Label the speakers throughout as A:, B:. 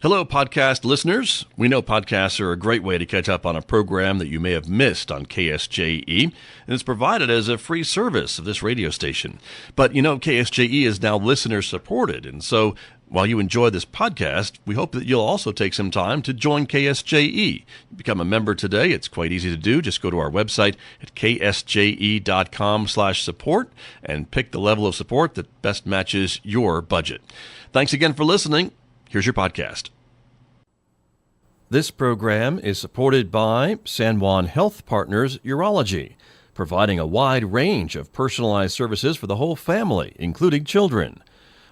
A: Hello, podcast listeners. We know podcasts are a great way to catch up on a program that you may have missed on KSJE, and it's provided as a free service of this radio station. But you know, KSJE is now listener-supported, and so while you enjoy this podcast, we hope that you'll also take some time to join KSJE. Become a member today. It's quite easy to do. Just go to our website at ksje.com/support and pick the level of support that best matches your budget. Thanks again for listening. Here's your podcast. This program is supported by San Juan Health Partners Urology, providing a wide range of personalized services for the whole family, including children.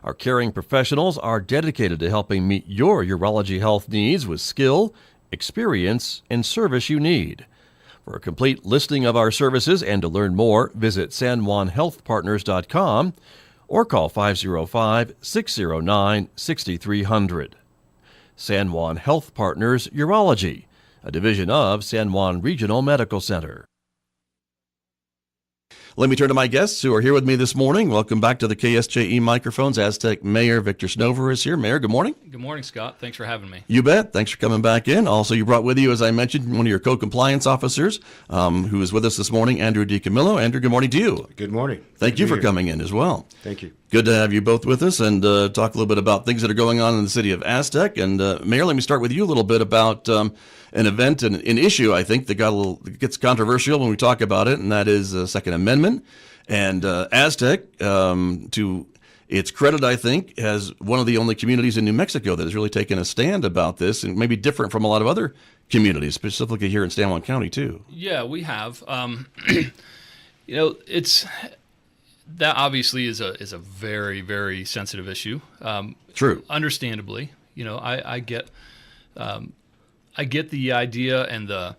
A: Our caring professionals are dedicated to helping meet your urology health needs with skill, experience, and service you need. For a complete listing of our services and to learn more, visit sanjuanhealthpartners.com or call 505-609-6300. San Juan Health Partners Urology, a division of San Juan Regional Medical Center. Let me turn to my guests who are here with me this morning. Welcome back to the KSJE microphones. Aztec Mayor Victor Snover is here. Mayor, good morning.
B: Good morning, Scott. Thanks for having me.
A: You bet. Thanks for coming back in. Also, you brought with you, as I mentioned, one of your co-compliance officers who is with us this morning, Andrew DiCamillo. Andrew, good morning to you.
C: Good morning.
A: Thank you for coming in as well.
C: Thank you.
A: Good to have you both with us and talk a little bit about things that are going on in the city of Aztec. And Mayor, let me start with you a little bit about an event and an issue, I think, that gets controversial when we talk about it, and that is the Second Amendment. And Aztec, to its credit, I think, has one of the only communities in New Mexico that has really taken a stand about this, and maybe different from a lot of other communities, specifically here in San Juan County, too.
B: Yeah, we have. That obviously is a very, very sensitive issue.
A: True.
B: Understandably, I get the idea and the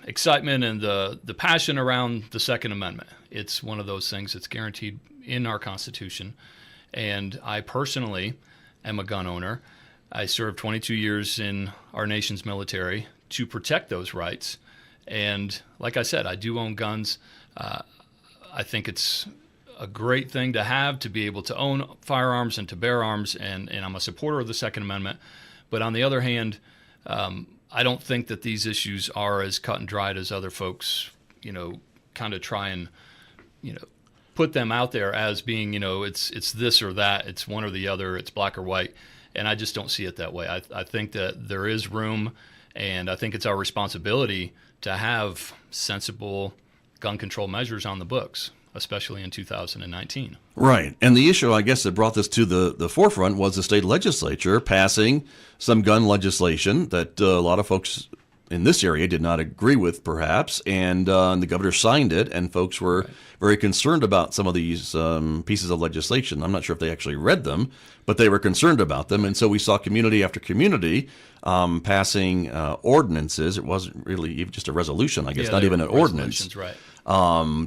B: excitement and the passion around the Second Amendment. It's one of those things that's guaranteed in our Constitution. And I personally am a gun owner. I served 22 years in our nation's military to protect those rights. And like I said, I do own guns. I think it's a great thing to have, to be able to own firearms and to bear arms, and I'm a supporter of the Second Amendment. But on the other hand, I don't think that these issues are as cut and dried as other folks, kind of try and, put them out there as being, it's this or that, it's one or the other, it's black or white. And I just don't see it that way. I think that there is room, and I think it's our responsibility to have sensible gun control measures on the books, especially in 2019.
A: Right. And the issue, I guess, that brought this to the forefront was the state legislature passing some gun legislation that a lot of folks in this area did not agree with, perhaps, and the governor signed it, and folks were very concerned about some of these pieces of legislation. I'm not sure if they actually read them, but they were concerned about them, and so we saw community after community passing ordinances. It wasn't really even just a resolution, I guess, not even an ordinance.
B: Right.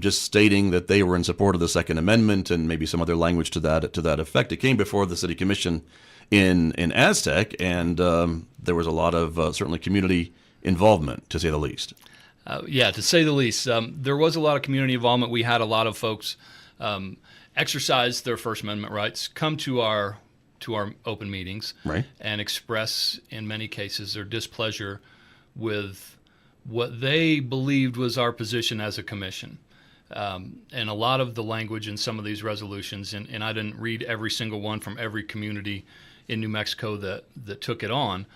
A: Just stating that they were in support of the Second Amendment and maybe some other language to that effect. It came before the city commission in Aztec, and there was a lot of certainly community involvement, to say the least.
B: To say the least. There was a lot of community involvement. We had a lot of folks exercise their First Amendment rights, come to our open meetings,
A: right,
B: and express, in many cases, their displeasure with what they believed was our position as a commission. And a lot of the language in some of these resolutions, and I didn't read every single one from every community in New Mexico that took it on,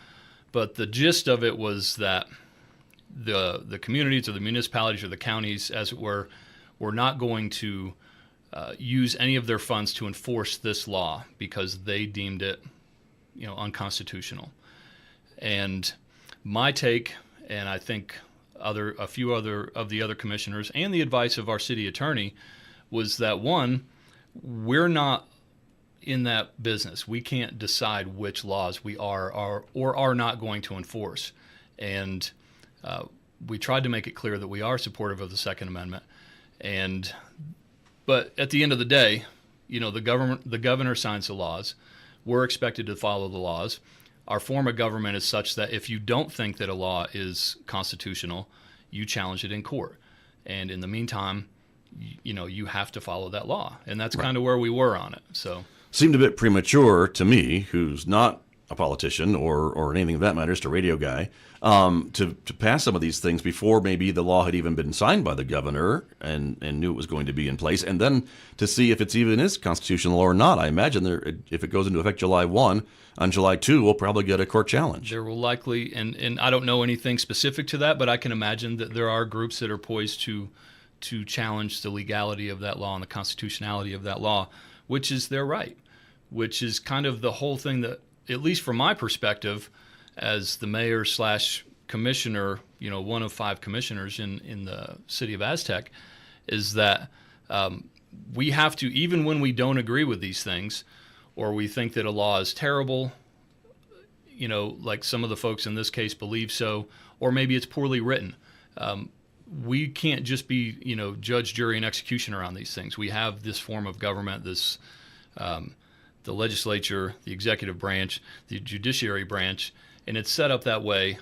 B: but the gist of it was that the communities or the municipalities or the counties, as it were not going to use any of their funds to enforce this law because they deemed it, unconstitutional. And my take, and I think a few other of the other commissioners and the advice of our city attorney, was that, one, we're not in that business. We can't decide which laws we are or are not going to enforce. And we tried to make it clear that we are supportive of the Second Amendment. But at the end of the day, the governor signs the laws. We're expected to follow the laws. Our form of government is such that if you don't think that a law is constitutional, you challenge it in court. And in the meantime, you have to follow that law. And that's kind of where we were on it. So
A: seemed a bit premature to me, who's not a politician or anything of that matter, just a radio guy, to pass some of these things before maybe the law had even been signed by the governor and knew it was going to be in place, and then to see if it's even is constitutional or not. I imagine if it goes into effect July 1, on July 2, we'll probably get a court challenge.
B: There will likely, and I don't know anything specific to that, but I can imagine that there are groups that are poised to challenge the legality of that law and the constitutionality of that law, which is their right, which is kind of the whole thing that, at least from my perspective, as the mayor / commissioner, one of 5 commissioners in the city of Aztec, is that we have to, even when we don't agree with these things, or we think that a law is terrible, like some of the folks in this case believe so, or maybe it's poorly written. We can't just be, judge, jury, and executioner on these things. We have this form of government, the legislature, the executive branch, the judiciary branch, and it's set up that way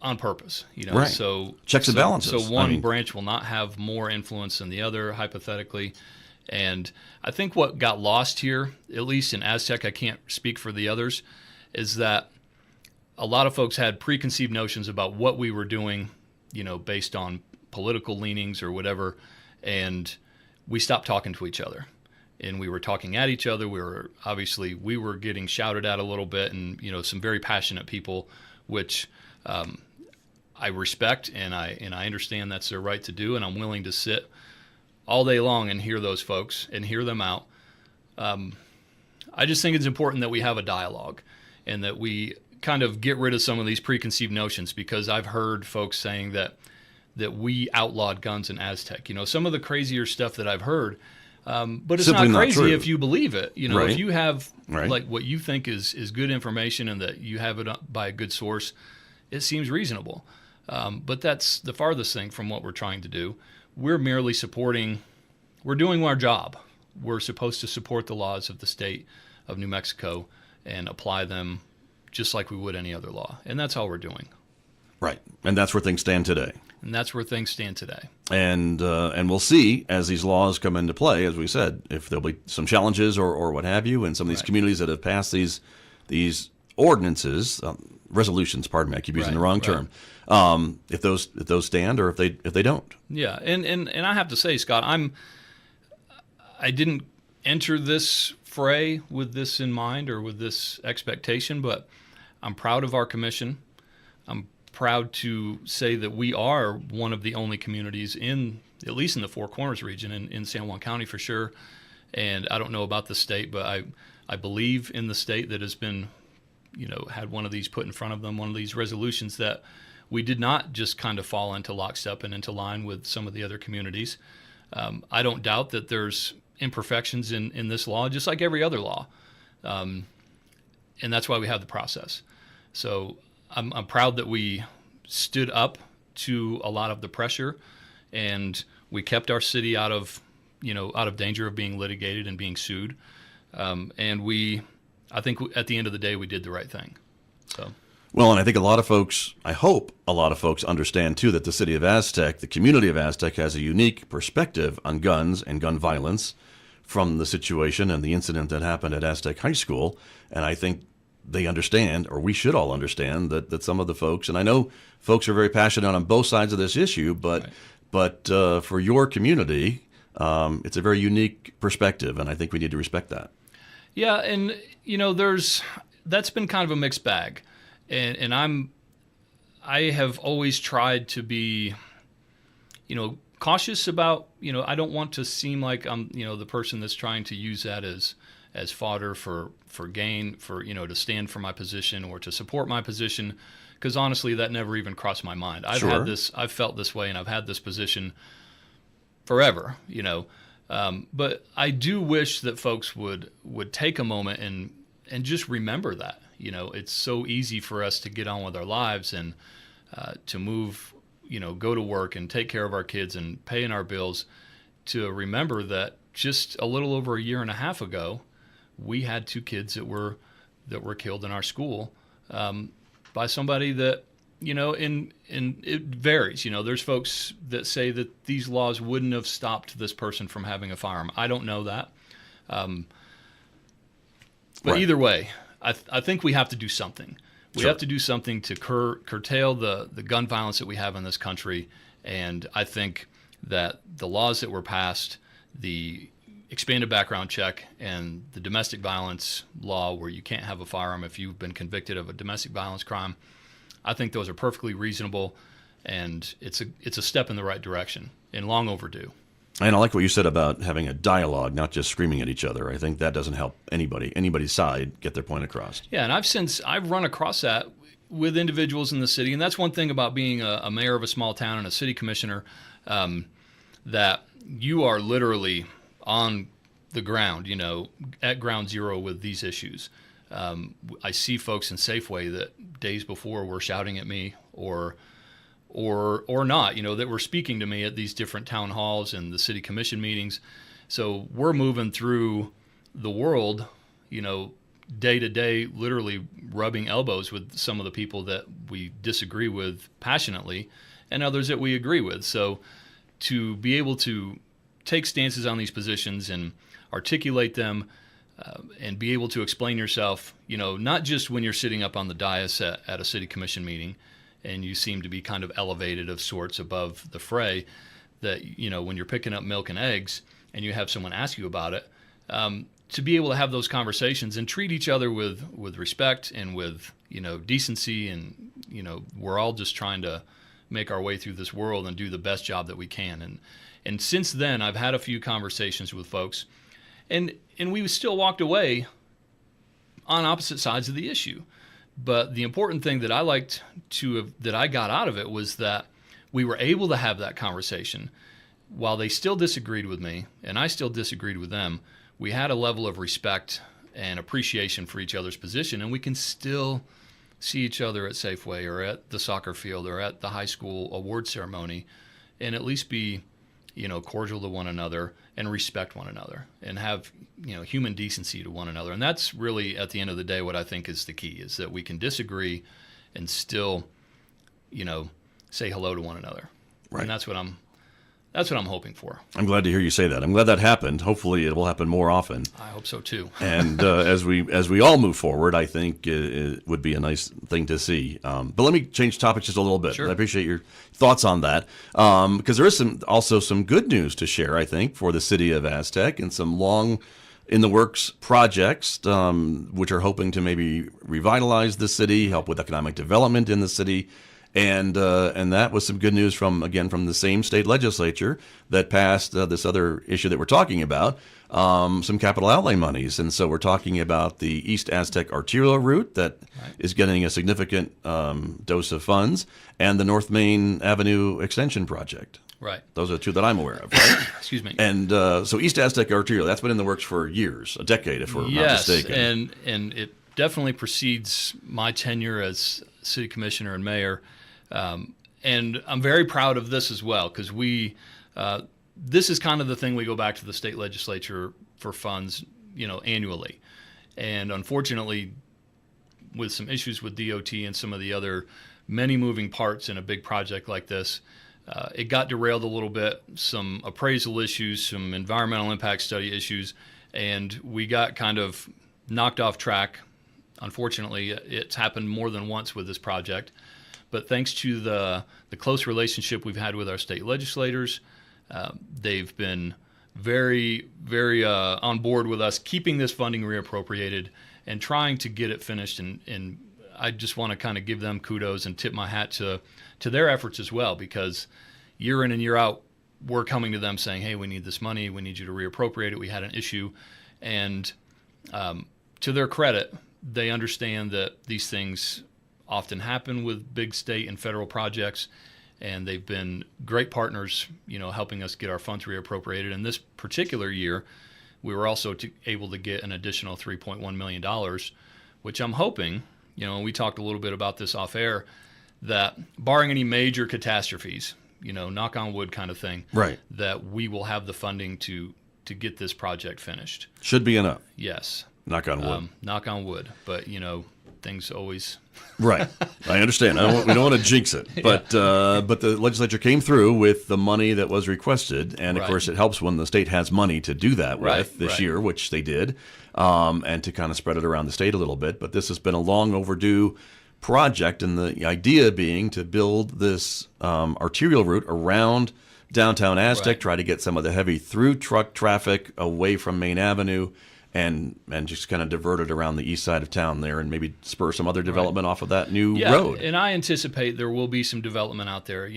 B: on purpose.
A: Right.
B: So
A: checks and balances.
B: So one branch will not have more influence than the other, hypothetically. And I think what got lost here, at least in Aztec, I can't speak for the others, is that a lot of folks had preconceived notions about what we were doing, based on political leanings or whatever, and we stopped talking to each other. And we were talking at each other. We were getting shouted at a little bit, and some very passionate people, which I respect and I understand that's their right to do, and I'm willing to sit all day long and hear those folks and hear them out. I just think it's important that we have a dialogue and that we kind of get rid of some of these preconceived notions, because I've heard folks saying that we outlawed guns in Aztec. Some of the crazier stuff that I've heard, but it's
A: Simply
B: not
A: not
B: crazy
A: true.
B: if you believe it.
A: Right.
B: If you have
A: Right.
B: like what you think is good information and that you have it by a good source, it seems reasonable. But that's the farthest thing from what we're trying to do. We're merely we're doing our job. We're supposed to support the laws of the state of New Mexico and apply them just like we would any other law. And that's all we're doing.
A: Right. And that's where things stand today.
B: And that's where things stand today.
A: And we'll see as these laws come into play, as we said, if there'll be some challenges or what have you, and some of these
B: Right.
A: communities that have passed these ordinances, resolutions. Pardon me, I keep using the wrong term. If those stand or if they don't.
B: Yeah, and I have to say, Scott, I didn't enter this fray with this in mind or with this expectation, but I'm proud of our commission. I'm proud to say that we are one of the only communities at least in the Four Corners region, in San Juan County for sure. And I don't know about the state, but I believe in the state that has been, had one of these put in front of them, one of these resolutions, that we did not just kind of fall into lockstep and into line with some of the other communities. I don't doubt that there's imperfections in this law, just like every other law. And that's why we have the process. So I'm proud that we stood up to a lot of the pressure, and we kept our city out of danger of being litigated and being sued. And I think at the end of the day, we did the right thing. So.
A: Well, and I think I hope a lot of folks understand, too, that the city of Aztec, the community of Aztec, has a unique perspective on guns and gun violence from the situation and the incident that happened at Aztec High School. And I think they understand, or we should all understand, that some of the folks, and I know folks are very passionate on both sides of this issue, but for your community, it's a very unique perspective, and I think we need to respect that.
B: Yeah, and, that's been kind of a mixed bag. And I have always tried to be, cautious about, I don't want to seem like I'm, the person that's trying to use that as fodder for gain, to stand for my position or to support my position, because honestly, that never even crossed my mind. I've felt this way, and I've had this position forever, but I do wish that folks would take a moment and just remember that. It's so easy for us to get on with our lives and to move, go to work and take care of our kids and paying our bills, to remember that just a little over a year and a half ago, we had 2 kids that were killed in our school by somebody that, and it varies. There's folks that say that these laws wouldn't have stopped this person from having a firearm. I don't know that. But
A: Right.
B: Either way, I think we have to do something. We have to do something to curtail the gun violence that we have in this country. And I think that the laws that were passed, the expanded background check and the domestic violence law where you can't have a firearm if you've been convicted of a domestic violence crime, I think those are perfectly reasonable, and it's a step in the right direction and long overdue.
A: And I like what you said about having a dialogue, not just screaming at each other. I think that doesn't help anybody's side get their point across.
B: Yeah, and I've run across that with individuals in the city, and that's one thing about being a mayor of a small town and a city commissioner, that you are literally on the ground, at ground zero with these issues. I see folks in Safeway that days before were shouting at me or not, that were speaking to me at these different town halls and the city commission meetings. So we're moving through the world, day to day, literally rubbing elbows with some of the people that we disagree with passionately and others that we agree with. So to be able to take stances on these positions and articulate them and be able to explain yourself, not just when you're sitting up on the dais at a city commission meeting and you seem to be kind of elevated of sorts above the fray, that, when you're picking up milk and eggs and you have someone ask you about it, to be able to have those conversations and treat each other with respect and with, decency. And, we're all just trying to make our way through this world and do the best job that we can. And since then, I've had a few conversations with folks, and we still walked away on opposite sides of the issue. But the important thing that that I got out of it was that we were able to have that conversation. While they still disagreed with me, and I still disagreed with them, we had a level of respect and appreciation for each other's position, and we can still see each other at Safeway or at the soccer field or at the high school award ceremony and at least be, cordial to one another and respect one another and have, human decency to one another. And that's really, at the end of the day, what I think is the key, is that we can disagree and still, say hello to one another.
A: Right.
B: And that's what I'm hoping for.
A: I'm glad to hear you say that. I'm glad that happened. Hopefully it will happen more often.
B: I hope so too.
A: And as we all move forward, I think it would be a nice thing to see. But let me change topics just a little bit.
B: Sure.
A: I appreciate your thoughts on that, because there is also some good news to share, I think, for the city of Aztec, and some long in the works projects, which are hoping to maybe revitalize the city, help with economic development in the city. And that was some good news from the same state legislature that passed this other issue that we're talking about, some capital outlay monies. And so we're talking about the East Aztec arterial route that is getting a significant dose of funds, and the North Main Avenue extension project.
B: Right.
A: Those are the two that I'm aware of, right?
B: Excuse me.
A: And so East Aztec arterial, that's been in the works for years, a decade if we're not mistaken.
B: Yes, and it definitely precedes my tenure as city commissioner and mayor. And I'm very proud of this as well, because this is kind of the thing we go back to the state legislature for funds, annually. And unfortunately, with some issues with DOT and some of the other many moving parts in a big project like this, it got derailed a little bit, some appraisal issues, some environmental impact study issues, and we got kind of knocked off track. Unfortunately, it's happened more than once with this project. But thanks to the close relationship we've had with our state legislators, they've been very, very on board with us keeping this funding reappropriated and trying to get it finished. And I just want to kind of give them kudos and tip my hat to their efforts as well, because year in and year out, we're coming to them saying, hey, we need this money. We need you to reappropriate it. We had an issue. And to their credit, they understand that these things often happen with big state and federal projects, and they've been great partners, helping us get our funds reappropriated. And this particular year, we were also able to get an additional $3.1 million, which I'm hoping, we talked a little bit about this off air, that barring any major catastrophes, knock on wood kind of thing,
A: right,
B: that we will have the funding to get this project finished.
A: Should be enough.
B: Yes.
A: Knock on wood.
B: Knock on wood. But, things always.
A: Right. I understand. We don't want to jinx it. But the legislature came through with the money that was requested. And, of course, it helps when the state has money to do that with this year, which they did, and to kind of spread it around the state a little bit. But this has been a long overdue project, and the idea being to build this arterial route around downtown Aztec, try to get some of the heavy through truck traffic away from Main Avenue, and just kind of divert it around the east side of town there, and maybe spur some other development off of that new road.
B: And I anticipate there will be some development out there,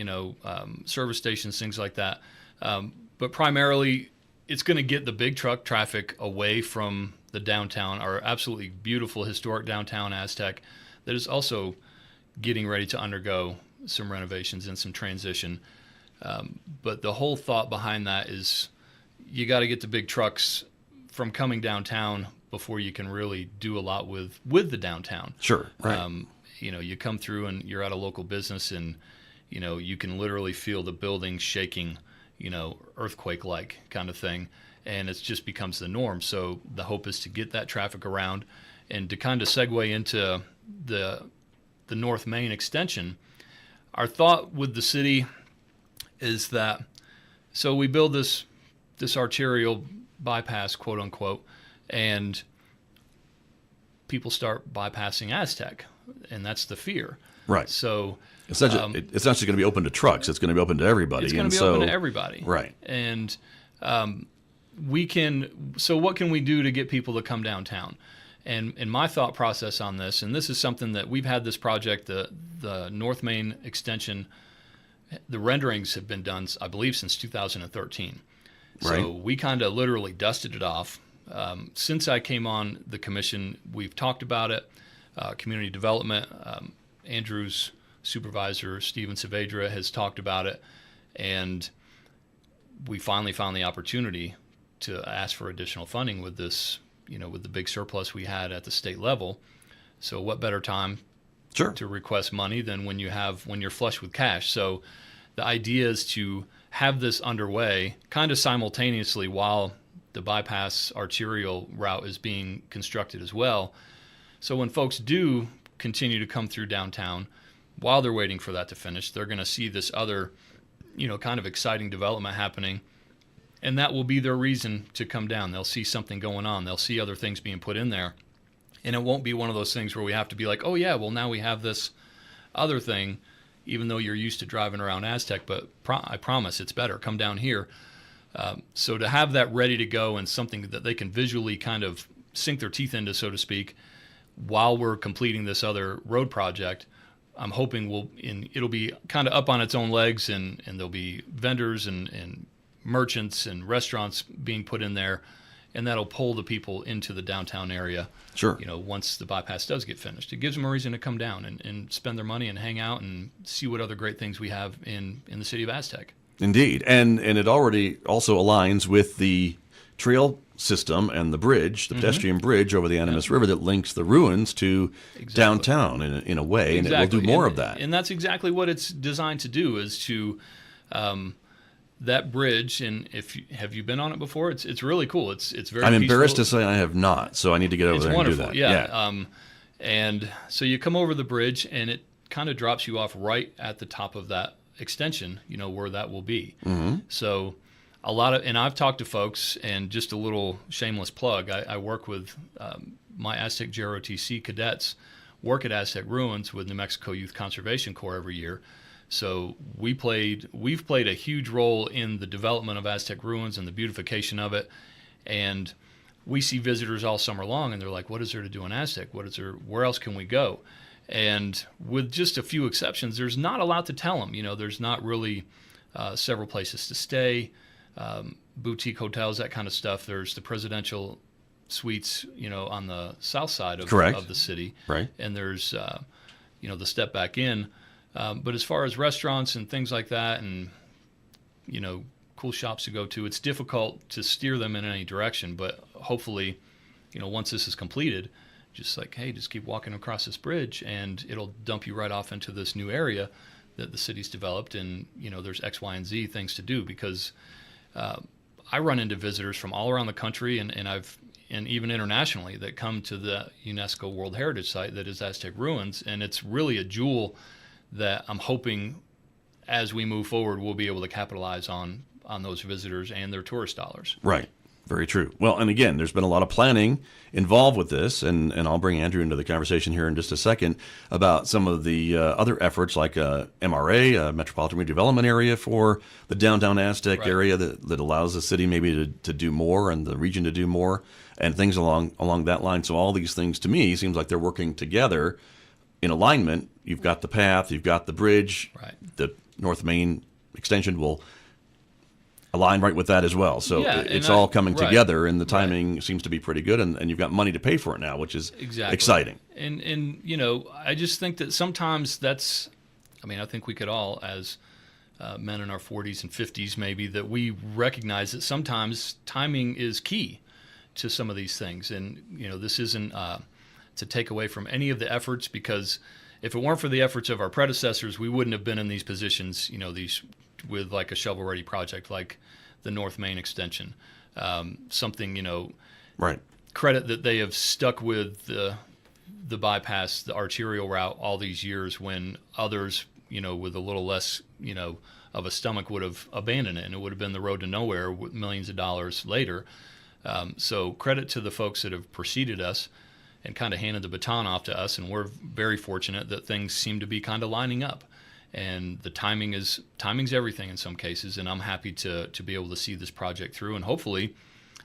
B: service stations, things like that. But primarily, it's going to get the big truck traffic away from the downtown, our absolutely beautiful historic downtown Aztec, that is also getting ready to undergo some renovations and some transition. But the whole thought behind that is you got to get the big trucks from coming downtown before you can really do a lot with the downtown.
A: Sure. Right.
B: You come through and you're at a local business, and you can literally feel the building shaking, earthquake-like kind of thing, and it just becomes the norm. So the hope is to get that traffic around, and to kind of segue into the North Main extension. Our thought with the city is that, so we build this arterial bypass, quote unquote, and people start bypassing Aztec, and that's the fear.
A: Right.
B: So
A: it's not just going to be open to trucks. It's going to be open to everybody.
B: It's going to be open to everybody.
A: Right.
B: And so what can we do to get people to come downtown? And my thought process on this, and this is something that we've had this project, the North Main extension, the renderings have been done, I believe, since 2013.
A: Right.
B: So we kind of literally dusted it off. Since I came on the commission, we've talked about it, community development. Andrew's supervisor, Steven Saavedra, has talked about it, and we finally found the opportunity to ask for additional funding with this, with the big surplus we had at the state level. So what better time to request money than when you're flush with cash? So the idea is to have this underway kind of simultaneously while the bypass arterial route is being constructed as well. So when folks do continue to come through downtown, while they're waiting for that to finish, they're going to see this other, kind of exciting development happening. And that will be their reason to come down. They'll see something going on. They'll see other things being put in there. And it won't be one of those things where we have to be like, oh, yeah, well, now we have this other thing, even though you're used to driving around Aztec. But I promise it's better. Come down here. So to have that ready to go and something that they can visually kind of sink their teeth into, so to speak, while we're completing this other road project, I'm hoping it'll be kind of up on its own legs, and there'll be vendors and merchants and restaurants being put in there, and that'll pull the people into the downtown area.
A: Sure.
B: Once the bypass does get finished, it gives them a reason to come down and spend their money and hang out and see what other great things we have in the city of Aztec. Indeed.
A: And it already also aligns with the trail system and the bridge, the pedestrian bridge over the Animas River that links the ruins to downtown in a way, and it will do more of that.
B: And that's exactly what it's designed to do, is to that bridge. And have you been on it before? It's really cool. It's very.
A: I'm embarrassed to say I have not, so I need to get over there and do that.
B: Yeah. And so you come over the bridge, and it kind of drops you off right at the top of that extension. Where that will be. Mm-hmm. So. And I've talked to folks, and just a little shameless plug, I work with my Aztec JROTC cadets, work at Aztec Ruins with New Mexico Youth Conservation Corps every year. So we've played a huge role in the development of Aztec Ruins and the beautification of it. And we see visitors all summer long, and they're like, what is there to do in Aztec? Where else can we go? And with just a few exceptions, there's not a lot to tell them. There's not really several places to stay. Boutique hotels, that kind of stuff. There's the presidential suites, on the south side of the city.
A: Right.
B: And there's, the step back in. But as far as restaurants and things like that, and, cool shops to go to, it's difficult to steer them in any direction. But hopefully, once this is completed, just like, hey, just keep walking across this bridge, and it'll dump you right off into this new area that the city's developed. And, there's X, Y, and Z things to do, because I run into visitors from all around the country, and I've and even internationally that come to the UNESCO World Heritage Site that is Aztec Ruins. And it's really a jewel that I'm hoping as we move forward, we'll be able to capitalize on those visitors and their tourist dollars.
A: Right. Very true. Well, and again, there's been a lot of planning involved with this, and I'll bring Andrew into the conversation here in just a second about some of the other efforts like MRA, Metropolitan Redevelopment Area for the downtown Aztec area that allows the city maybe to do more and the region to do more and things along that line. So all these things to me seems like they're working together in alignment. You've got the path, you've got the bridge, the North Main extension will align right with that as well. So it's all coming together, and the timing seems to be pretty good, and you've got money to pay for it now, which is exciting.
B: And you know, I just think that sometimes that's, I mean, I think we could all, as men in our 40s and 50s maybe, that we recognize that sometimes timing is key to some of these things. And, you know, this isn't to take away from any of the efforts, because if it weren't for the efforts of our predecessors, we wouldn't have been in these positions, you know, these with like a shovel-ready project like the North Main extension. Something, you know, credit that they have stuck with the bypass, the arterial route all these years when others, you know, with a little less, you know, of a stomach would have abandoned it, and it would have been the road to nowhere with millions of dollars later. So credit to the folks that have preceded us and kind of handed the baton off to us, and we're very fortunate that things seem to be kind of lining up. And the timing's everything in some cases, and I'm happy to be able to see this project through and hopefully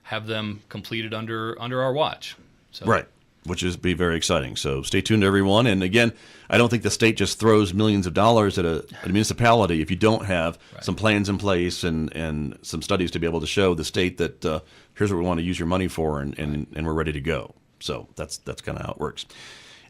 B: have them completed under our watch. So.
A: Right, which is be very exciting. So stay tuned, everyone. And again, I don't think the state just throws millions of dollars at a municipality if you don't have some plans in place and some studies to be able to show the state that here's what we want to use your money for, and we're ready to go. So that's kind of how it works.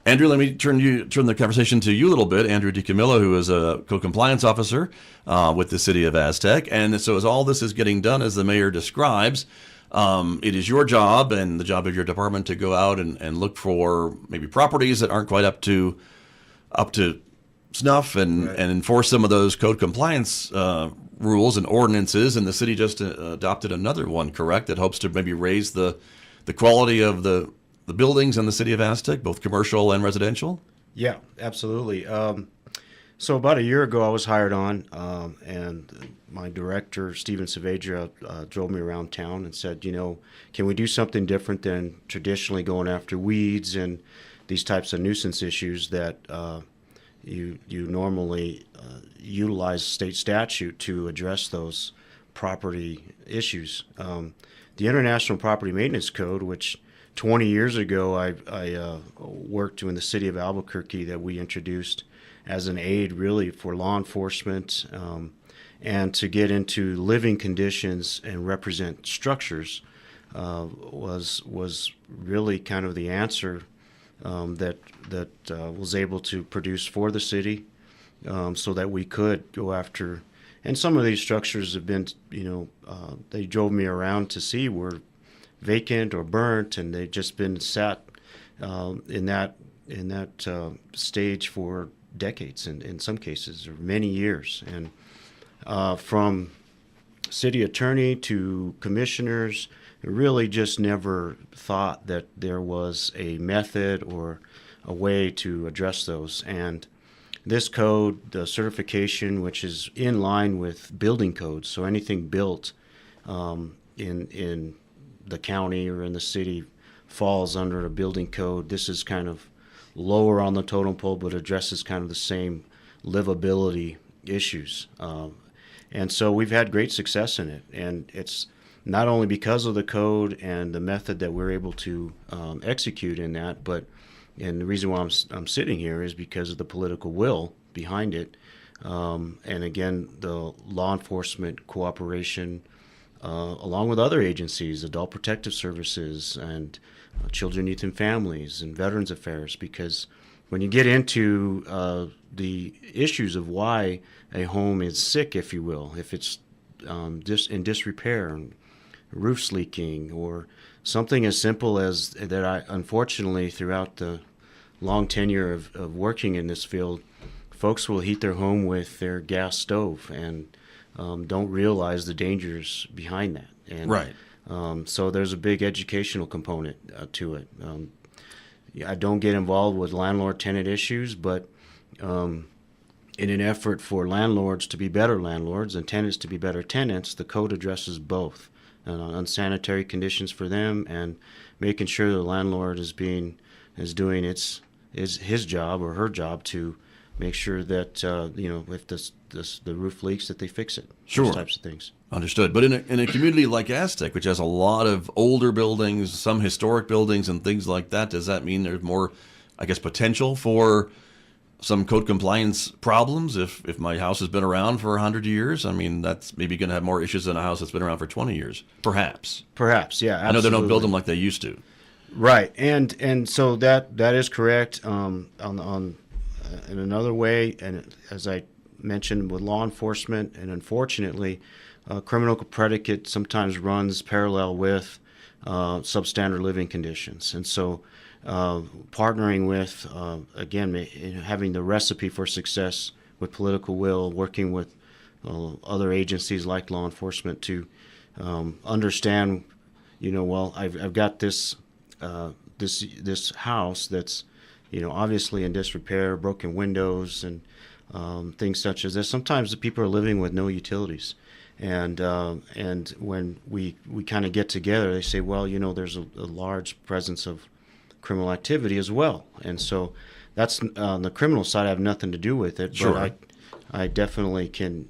A: Andrew, let me turn the conversation to you a little bit. Andrew DiCamillo, who is a co-compliance officer with the city of Aztec. And so as all this is getting done, as the mayor describes, it is your job and the job of your department to go out and look for maybe properties that aren't quite up to snuff and enforce some of those code compliance rules and ordinances. And the city just adopted another one, correct, that hopes to maybe raise the quality of the buildings in the city of Aztec, both commercial and residential?
C: Yeah, absolutely. So about a year ago, I was hired on, and my director, Steven Saavedra, drove me around town and said, you know, can we do something different than traditionally going after weeds and these types of nuisance issues that you normally utilize state statute to address those property issues. The International Property Maintenance Code, which 20 years ago, I worked in the city of Albuquerque, that we introduced as an aid really for law enforcement and to get into living conditions and represent structures was really kind of the answer that was able to produce for the city so that we could go after. And some of these structures have been, you know, they drove me around to see were vacant or burnt, and they've just been sat in that stage for decades, and in some cases, or many years. And from city attorney to commissioners, really just never thought that there was a method or a way to address those. And this code, the certification, which is in line with building codes, so anything built in the county or in the city falls under a building code. This is kind of lower on the totem pole, but addresses kind of the same livability issues. And so we've had great success in it. And it's not only because of the code and the method that we're able to execute in that, but and the reason why I'm sitting here is because of the political will behind it. And again, the law enforcement cooperation, along with other agencies, Adult Protective Services and Children, Youth, and Families and Veterans Affairs, because when you get into the issues of why a home is sick, if you will, if it's in disrepair, and roofs leaking, or something as simple as that, I unfortunately, throughout the long tenure of working in this field, folks will heat their home with their gas stove and don't realize the dangers behind that. And So there's a big educational component to it. I don't get involved with landlord-tenant issues, but in an effort for landlords to be better landlords and tenants to be better tenants, the code addresses both unsanitary conditions for them and making sure the landlord is doing his job or her job to make sure that if the roof leaks, that they fix it.
A: Sure.
C: Those types of things.
A: Understood. But in a community like Aztec, which has a lot of older buildings, some historic buildings and things like that, does that mean there's more, I guess, potential for some code compliance problems if my house has been around for 100 years? I mean, that's maybe going to have more issues than a house that's been around for 20 years, perhaps.
C: Perhaps, yeah, absolutely.
A: I know they don't build them like they used to.
C: Right, and so that is correct. In another way, and as I mentioned with law enforcement, and unfortunately, criminal predicate sometimes runs parallel with substandard living conditions, and so partnering with again having the recipe for success with political will, working with other agencies like law enforcement to understand, well, I've got this house that's obviously in disrepair, broken windows, and things such as this. Sometimes the people are living with no utilities, and when we kind of get together, they say, well, there's a large presence of criminal activity as well, and so that's on the criminal side. I have nothing to do with it,
A: sure.
C: But I definitely can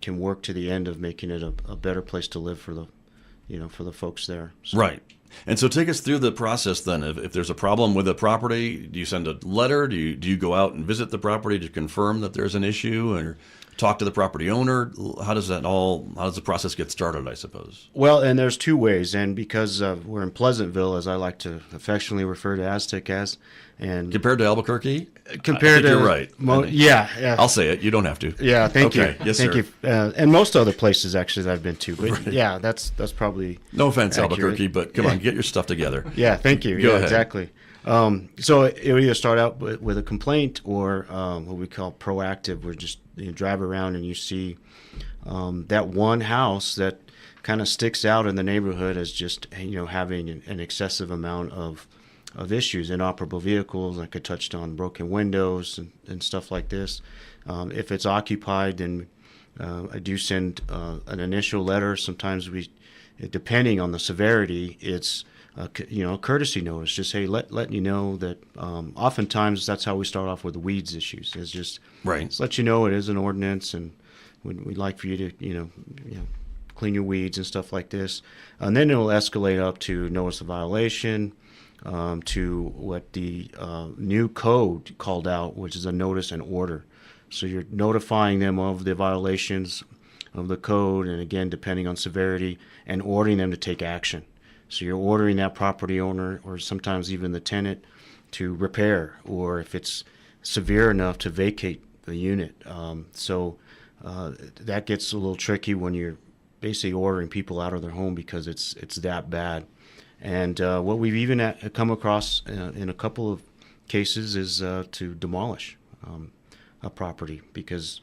C: work to the end of making it a better place to live for the folks there. So.
A: Right. And so take us through the process then. If there's a problem with a property, do you send a letter? Do you go out and visit the property to confirm that there's an issue, or talk to the property owner? How does the process get started, I suppose?
C: Well, and there's two ways, and because we're in Pleasantville, as I like to affectionately refer to Aztec as, and
A: compared to Albuquerque,
C: compared to
A: you're right.
C: Yeah,
A: I'll say it. You don't have to.
C: Yeah, thank you.
A: Yes,
C: thank
A: sir.
C: you. And most other places actually that I've been to, but
A: Right.
C: yeah, that's probably
A: No offense,
C: accurate.
A: Albuquerque, but come on, get your stuff together.
C: Yeah, thank you.
A: Go
C: Yeah,
A: ahead.
C: exactly. So it would either start out with a complaint or what we call proactive, where just drive around and you see that one house that kind of sticks out in the neighborhood as just having an excessive amount of issues, inoperable vehicles, like I touched on, broken windows and stuff like this. If it's occupied, then I do send an initial letter. Sometimes depending on the severity, it's a courtesy notice. Just letting you know that. Oftentimes that's how we start off with the weeds issues. Is just
A: Right.
C: let you know it is an ordinance, and we'd like for you to clean your weeds and stuff like this. And then it'll escalate up to notice of violation, to what the new code called out, which is a notice and order. So you're notifying them of the violations of the code, and again, depending on severity, and ordering them to take action. So you're ordering that property owner, or sometimes even the tenant, to repair, or if it's severe enough, to vacate the unit. So that gets a little tricky when you're basically ordering people out of their home because it's that bad. And what we've even come across in a couple of cases is to demolish a property because,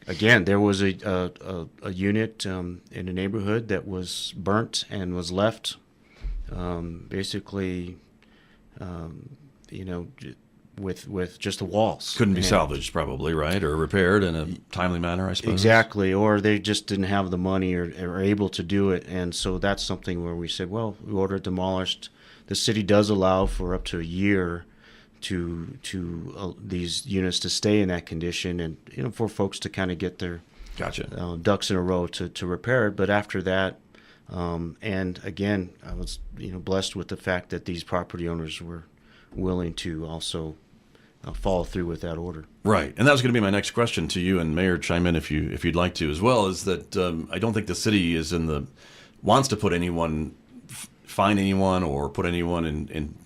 C: again, there was a unit in a neighborhood that was burnt and was left basically, with just the walls.
A: Couldn't be salvaged, probably, right? Or repaired in a timely manner, I suppose.
C: Exactly, or they just didn't have the money or able to do it. And so that's something where we said, well, we order it demolished. The city does allow for up to a year to these units to stay in that condition, and for folks to kind of get their
A: Gotcha.
C: Ducks in a row to repair it. But after that, and again, I was blessed with the fact that these property owners were willing to also follow through with that order.
A: Right, and that was going to be my next question to you, and Mayor, chime in if you'd like to as well. Is that I don't think the city wants to put anyone, fine anyone, or put anyone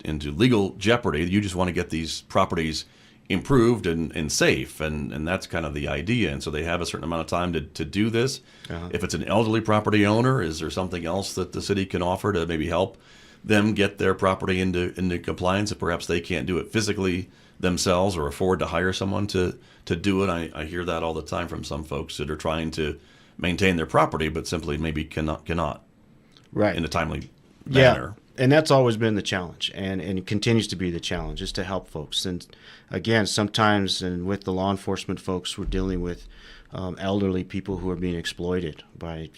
A: into legal jeopardy. You just want to get these properties improved and safe, and that's kind of the idea. And so they have a certain amount of time to do this.
C: Uh-huh.
A: If it's an elderly property owner, is there something else that the city can offer to maybe help them get their property into compliance if perhaps they can't do it physically themselves or afford to hire someone to do it? I hear that all the time from some folks that are trying to maintain their property but simply maybe cannot.
C: right
A: in a timely
C: Yeah,
A: manner.
C: and that's always been the challenge, and it continues to be the challenge, is to help folks. And again, sometimes, and with the law enforcement folks, we're dealing with elderly people who are being exploited by,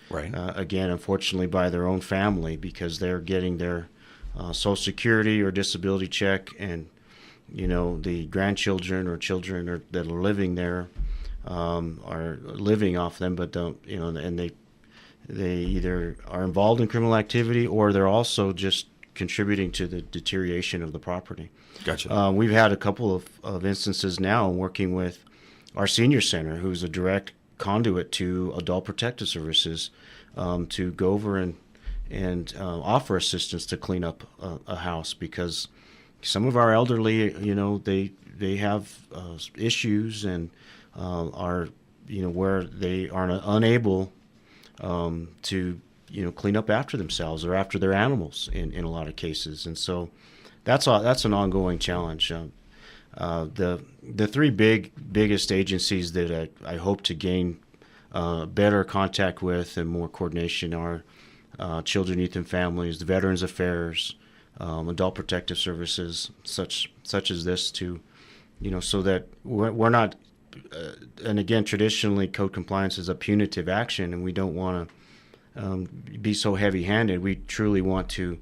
A: Right.
C: again, unfortunately, by their own family, because they're getting their Social Security or disability check, and the grandchildren or children that are living there are living off them, but don't, and they either are involved in criminal activity, or they're also just contributing to the deterioration of the property.
A: Gotcha.
C: We've had a couple of instances now working with our senior center, who's a direct conduit to Adult Protective Services, to go over and offer assistance to clean up a house, because some of our elderly, they have issues, and are, where they are unable to clean up after themselves or after their animals in a lot of cases. And so that's an ongoing challenge. The three biggest agencies that I hope to gain better contact with and more coordination are Children, Youth, and Families, the Veterans Affairs, Adult Protective Services, such as this, to so that we're not. And again, traditionally, code compliance is a punitive action, and we don't want to be so heavy-handed. We truly want to,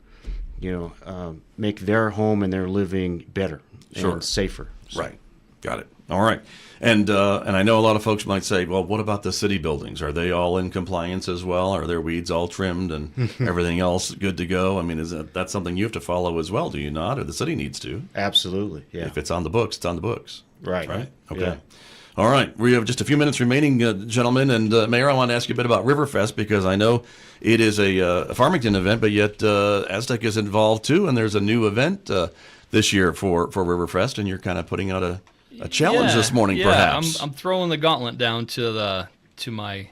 C: make their home and their living better and safer. So.
A: Right. Got it. All right. And I know a lot of folks might say, well, what about the city buildings? Are they all in compliance as well? Are their weeds all trimmed and everything else good to go? I mean, that's something you have to follow as well, do you not? Or the city needs to?
C: Absolutely. Yeah.
A: If it's on the books, it's on the books.
C: Right.
A: Right. Okay.
C: Yeah.
A: All right. We have just a few minutes remaining, gentlemen. And Mayor, I want to ask you a bit about Riverfest, because I know it is a Farmington event, but yet Aztec is involved too. And there's a new event this year for Riverfest, and you're kind of putting out a challenge this morning, perhaps.
B: I'm throwing the gauntlet down to my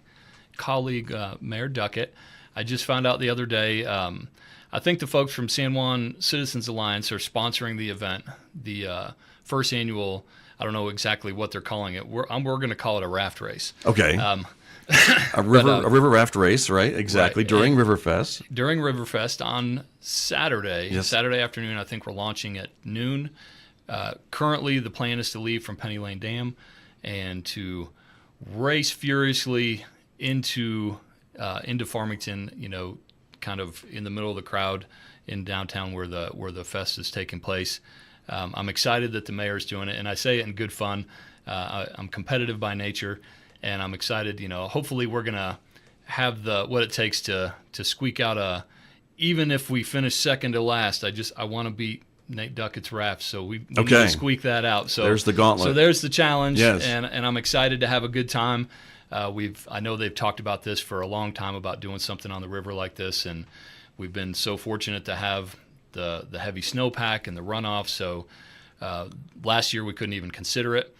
B: colleague, Mayor Duckett. I just found out the other day, I think the folks from San Juan Citizens Alliance are sponsoring the event, the first annual. I don't know exactly what they're calling it. We're going to call it a raft race.
A: Okay. A river raft race, right? Exactly.
B: Right.
A: During Riverfest.
B: During Riverfest on Saturday.
A: Yes.
B: Saturday afternoon, I think we're launching at noon. Currently, the plan is to leave from Penny Lane Dam and to race furiously into Farmington, kind of in the middle of the crowd in downtown where the fest is taking place. I'm excited that the mayor's doing it, and I say it in good fun. I'm competitive by nature, and I'm excited. Hopefully we're gonna have what it takes to squeak out even if we finish second to last. I want to beat Nate Duckett's raft, so we need to squeak that out. So
A: there's the gauntlet.
B: So there's the challenge,
A: yes.
B: and I'm excited to have a good time. I know they've talked about this for a long time, about doing something on the river like this, and we've been so fortunate to have the heavy snowpack and the runoff. So last year we couldn't even consider it,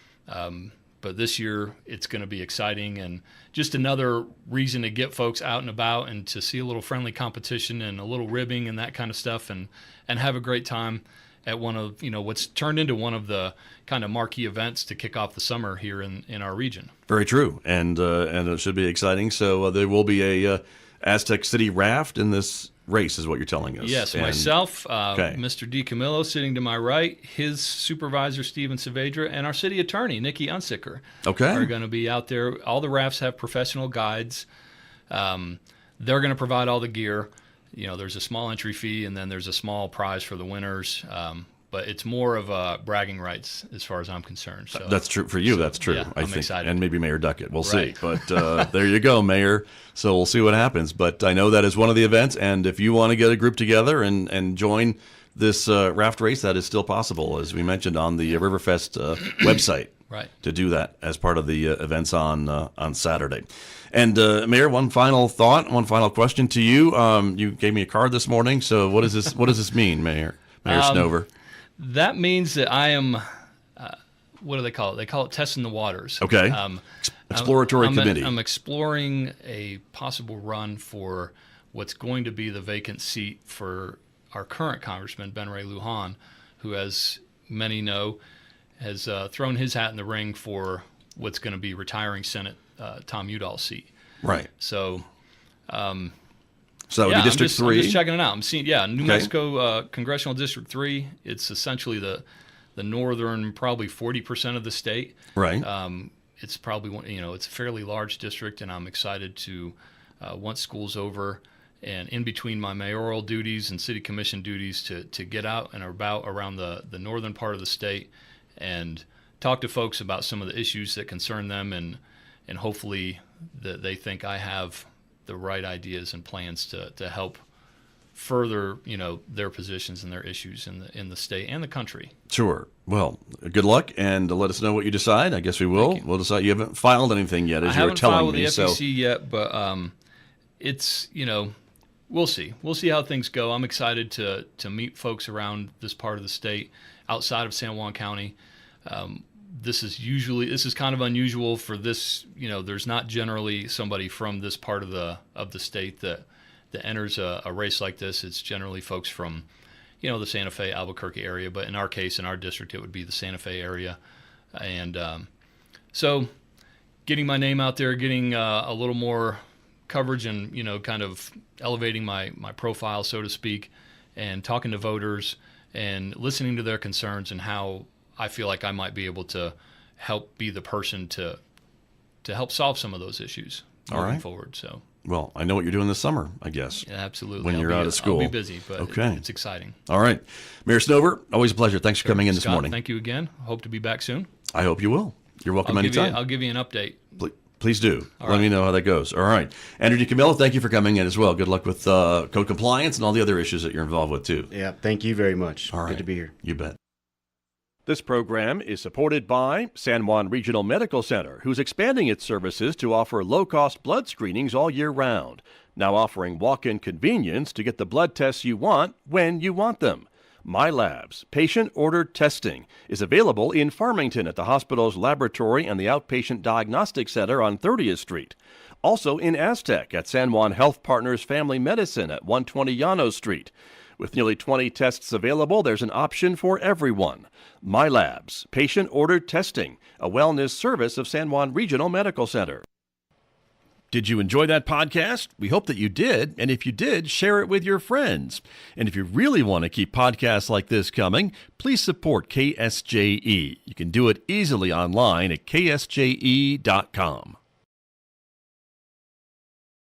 B: but this year it's going to be exciting, and just another reason to get folks out and about and to see a little friendly competition and a little ribbing and that kind of stuff, and have a great time at one of what's turned into one of the kind of marquee events to kick off the summer here in our region.
A: Very true, and it should be exciting. So there will be a Aztec City raft in this race, is what you're telling us.
B: Yes, myself, Mr. DiCamillo sitting to my right, his supervisor Steven Saavedra, and our city attorney Nikki Unsicker are going to be out there. All the rafts have professional guides. They're going to provide all the gear. There's a small entry fee, and then there's a small prize for the winners. But it's more of bragging rights as far as I'm concerned. So
A: that's true for you. That's true.
B: Yeah,
A: I
B: I'm
A: think,
B: excited.
A: and maybe Mayor Duckett. We'll see.
B: Right.
A: But there you go, Mayor. So we'll see what happens. But I know that is one of the events, and if you want to get a group together and join this raft race, that is still possible, as we mentioned on the Riverfest website.
B: Right.
A: To do that as part of the events on Saturday. And Mayor, one final thought, one final question to you. You gave me a card this morning. So what does this mean, Mayor Snover?
B: That means that I am, what do they call it? They call it testing the waters.
A: Okay. Exploratory committee.
B: I'm exploring a possible run for what's going to be the vacant seat for our current Congressman, Ben Ray Lujan, who, as many know, has thrown his hat in the ring for what's going to be retiring Senate Tom Udall's seat.
A: Right.
B: So
A: So that would be District 3?
B: I'm just checking it out. I'm seeing, New
A: Okay.
B: Mexico Congressional District 3. It's essentially the northern, probably 40% of the state.
A: Right.
B: It's probably it's a fairly large district, and I'm excited to once school's over and in between my mayoral duties and city commission duties to get out and about around the northern part of the state and talk to folks about some of the issues that concern them, and hopefully that they think I have the right ideas and plans to help further their positions and their issues in the state and the country.
A: Sure. Well, good luck, and let us know what you decide. I guess we will. We'll decide. You haven't filed anything yet, as you were telling me.
B: I haven't filed with the FEC yet, but it's we'll see. We'll see how things go. I'm excited to meet folks around this part of the state, outside of San Juan County. This is kind of unusual for this. There's not generally somebody from this part of the state that enters a race like this. It's generally folks from the Santa Fe, Albuquerque area, but in our case, in our district, it would be the Santa Fe area. And so getting my name out there, getting a little more coverage and, kind of elevating my profile, so to speak, and talking to voters and listening to their concerns and how I feel like I might be able to help be the person to help solve some of those issues moving forward. So.
A: Well, I know what you're doing this summer, I guess.
B: Yeah, absolutely.
A: When you're out of school.
B: I'll be busy, but it's exciting.
A: All right. Mayor Snover, always a pleasure. Thanks for coming in this morning.
B: Thank you again. Hope to be back soon.
A: I hope you will. You're welcome anytime.
B: I'll give you an update.
A: Please do. Let me know how that goes. All right. Andrew DiCamillo, thank you for coming in as well. Good luck with code compliance and all the other issues that you're involved with, too.
C: Yeah, thank you very much.
A: All right.
C: Good to be here.
A: You bet. This program is supported by San Juan Regional Medical Center, who's expanding its services to offer low-cost blood screenings all year round, now offering walk-in convenience to get the blood tests you want when you want them. MyLabs, patient-ordered testing, is available in Farmington at the hospital's laboratory and the Outpatient Diagnostic Center on 30th Street. Also in Aztec at San Juan Health Partners Family Medicine at 120 Llanos Street. With nearly 20 tests available, there's an option for everyone. MyLabs, patient-ordered testing, a wellness service of San Juan Regional Medical Center. Did you enjoy that podcast? We hope that you did, and if you did, share it with your friends. And if you really want to keep podcasts like this coming, please support KSJE. You can do it easily online at ksje.com.